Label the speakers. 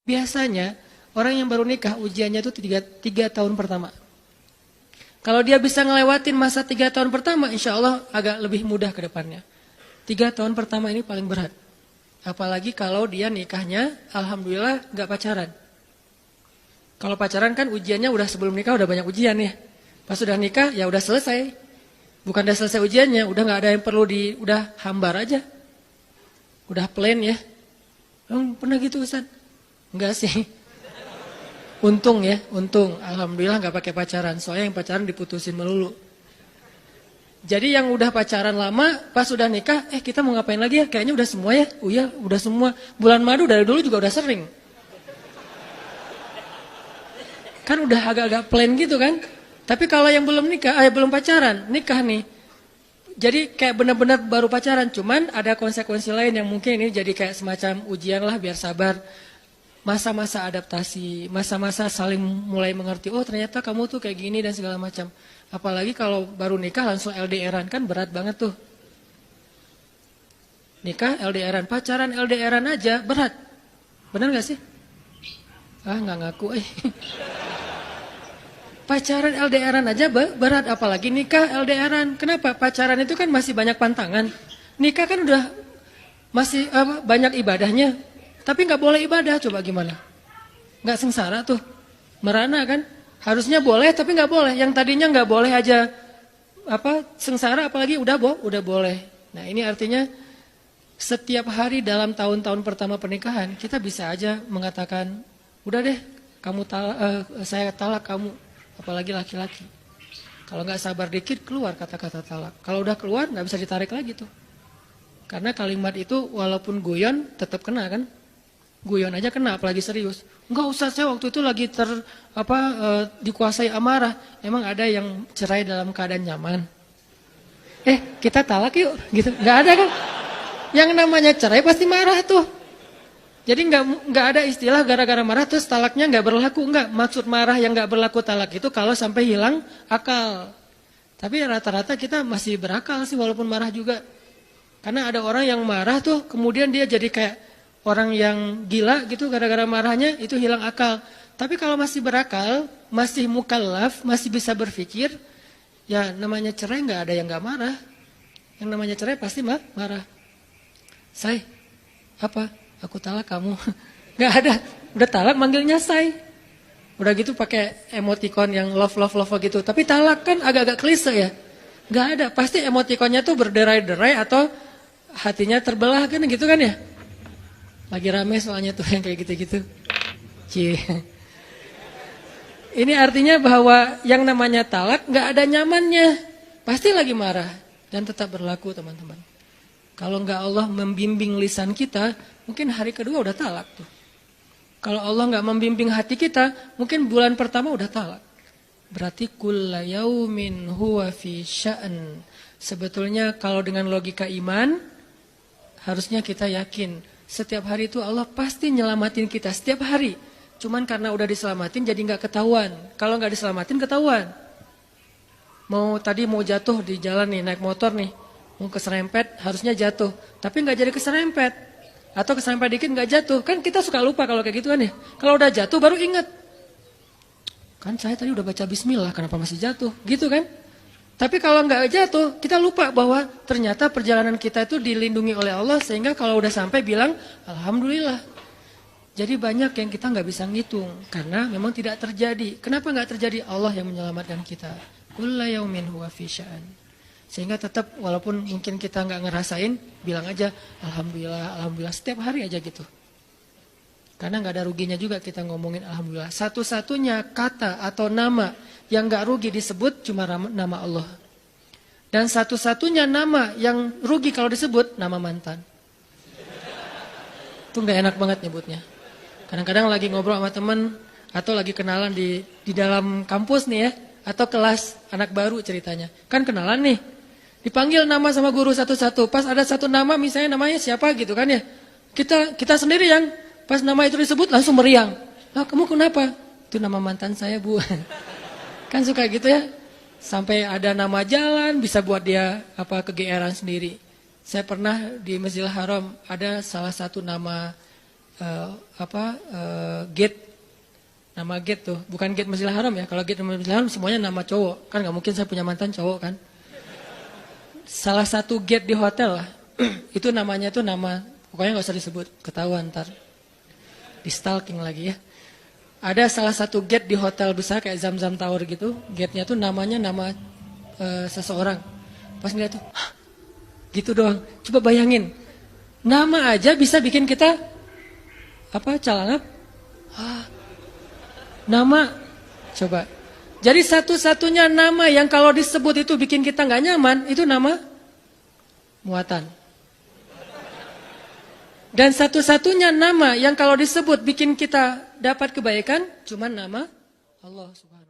Speaker 1: Biasanya orang yang baru nikah ujiannya itu tiga tahun pertama. Kalau dia bisa ngelewatin masa 3 tahun pertama, insya Allah agak lebih mudah ke depannya. 3 tahun pertama ini paling berat. Apalagi kalau dia nikahnya, alhamdulillah gak pacaran. Kalau pacaran kan ujiannya udah sebelum nikah udah banyak ujian ya. Pas sudah nikah ya udah selesai. Bukan udah selesai ujiannya, udah gak ada yang perlu udah hambar aja. Udah plain ya. Pernah gitu Ustaz? Enggak sih. Untung ya, untung. Alhamdulillah gak pakai pacaran. Soalnya yang pacaran diputusin melulu. Jadi yang udah pacaran lama, pas udah nikah, kita mau ngapain lagi ya? Kayaknya udah semua ya. Oh iya, udah semua. Bulan madu dari dulu juga udah sering. Kan udah agak-agak plain gitu kan. Tapi kalau yang belum nikah, belum pacaran, nikah nih. Jadi kayak benar-benar baru pacaran. Cuman ada konsekuensi lain yang mungkin ini jadi kayak semacam ujian lah biar sabar. Masa-masa adaptasi, masa-masa saling mulai mengerti, oh ternyata kamu tuh kayak gini dan segala macam. Apalagi kalau baru nikah langsung LDRan, kan berat banget tuh. Nikah LDRan, pacaran LDRan aja berat. Benar gak sih? Nggak ngaku Pacaran LDRan aja berat, apalagi nikah LDRan. Kenapa? Pacaran itu kan masih banyak pantangan. Nikah kan udah masih banyak ibadahnya. Tapi nggak boleh ibadah, coba gimana? Nggak sengsara tuh, merana kan? Harusnya boleh, tapi nggak boleh. Yang tadinya nggak boleh aja, sengsara, apalagi udah boleh. Nah ini artinya setiap hari dalam tahun-tahun pertama pernikahan kita bisa aja mengatakan, udah deh, saya talak kamu, apalagi laki-laki. Kalau nggak sabar dikit keluar kata-kata talak. Kalau udah keluar nggak bisa ditarik lagi tuh. Karena kalimat itu walaupun guyon tetap kena kan? Guyon aja kena, apalagi serius. Enggak usah, saya waktu itu lagi dikuasai amarah. Emang ada yang cerai dalam keadaan nyaman? Kita talak yuk, gitu. Enggak ada kan? Yang namanya cerai pasti marah tuh. Jadi enggak ada istilah gara-gara marah terus talaknya enggak berlaku. Enggak, maksud marah yang enggak berlaku talak itu kalau sampai hilang akal. Tapi rata-rata kita masih berakal sih walaupun marah juga. Karena ada orang yang marah tuh, kemudian dia jadi kayak orang yang gila gitu gara-gara marahnya, itu hilang akal. Tapi kalau masih berakal, masih mukallaf, masih bisa berpikir, ya namanya cerai nggak ada yang nggak marah. Yang namanya cerai pasti marah. Say, aku talak kamu. Nggak ada, udah talak manggilnya say. Udah gitu pakai emoticon yang love gitu. Tapi talak kan agak-agak klise ya. Nggak ada, pasti emoticonnya tuh berderai-derai atau hatinya terbelah kan gitu kan ya. Lagi rame soalnya tuh yang kayak gitu-gitu. Ini artinya bahwa yang namanya talak nggak ada nyamannya. Pasti lagi marah dan tetap berlaku teman-teman. Kalau nggak Allah membimbing lisan kita, mungkin hari kedua udah talak tuh. Kalau Allah nggak membimbing hati kita, mungkin bulan pertama udah talak. Berarti kulla yaumin huwa fi sya'an. Sebetulnya kalau dengan logika iman, harusnya kita yakin setiap hari itu Allah pasti nyelamatin kita setiap hari. Cuman karena udah diselamatin jadi nggak ketahuan. Kalau nggak diselamatin ketahuan. Mau jatuh di jalan nih, naik motor nih, mau keserempet harusnya jatuh, tapi nggak jadi keserempet. Atau keserempet dikit nggak jatuh, kan kita suka lupa kalau kayak gitu kan ya. Kalau udah jatuh baru ingat. Kan saya tadi udah baca bismillah, kenapa masih jatuh? Gitu kan? Tapi kalau nggak jatuh, kita lupa bahwa ternyata perjalanan kita itu dilindungi oleh Allah sehingga kalau udah sampai bilang alhamdulillah. Jadi banyak yang kita nggak bisa ngitung karena memang tidak terjadi. Kenapa nggak terjadi? Allah yang menyelamatkan kita. Kulla yaumin huwa fi sya'an. Sehingga tetap walaupun mungkin kita nggak ngerasain, bilang aja alhamdulillah setiap hari aja gitu. Karena nggak ada ruginya juga kita ngomongin alhamdulillah. Satu-satunya kata atau nama yang nggak rugi disebut cuma nama Allah. Dan satu-satunya nama yang rugi kalau disebut nama mantan. Itu nggak enak banget nyebutnya. Kadang-kadang lagi ngobrol sama temen atau lagi kenalan di dalam kampus nih ya, atau kelas anak baru ceritanya. Kan kenalan nih. Dipanggil nama sama guru satu-satu. Pas ada satu nama misalnya namanya siapa gitu kan ya. Kita sendiri yang pas nama itu disebut langsung meriang. Lah kamu kenapa? Itu nama mantan saya bu. Kan suka gitu ya. Sampai ada nama jalan bisa buat dia kegeeran sendiri. Saya pernah di Masjidil Haram ada salah satu nama gate, nama gate tuh, bukan gate Masjidil Haram ya. Kalau gate Masjidil Haram semuanya nama cowok, kan nggak mungkin saya punya mantan cowok kan. Salah satu gate di hotel lah, itu namanya tuh nama, pokoknya nggak usah disebut, ketahuan ntar, di stalking lagi ya. Ada salah satu gate di hotel besar kayak Zamzam Tower gitu, gate-nya tuh namanya nama seseorang. Pas ngeliat tuh, hah, gitu doang. Coba bayangin, nama aja bisa bikin kita calangap. Nama, coba. Jadi satu-satunya nama yang kalau disebut itu bikin kita nggak nyaman, itu nama muatan. Dan satu-satunya nama yang kalau disebut bikin kita dapat kebaikan, cuma nama Allah Subhanahu.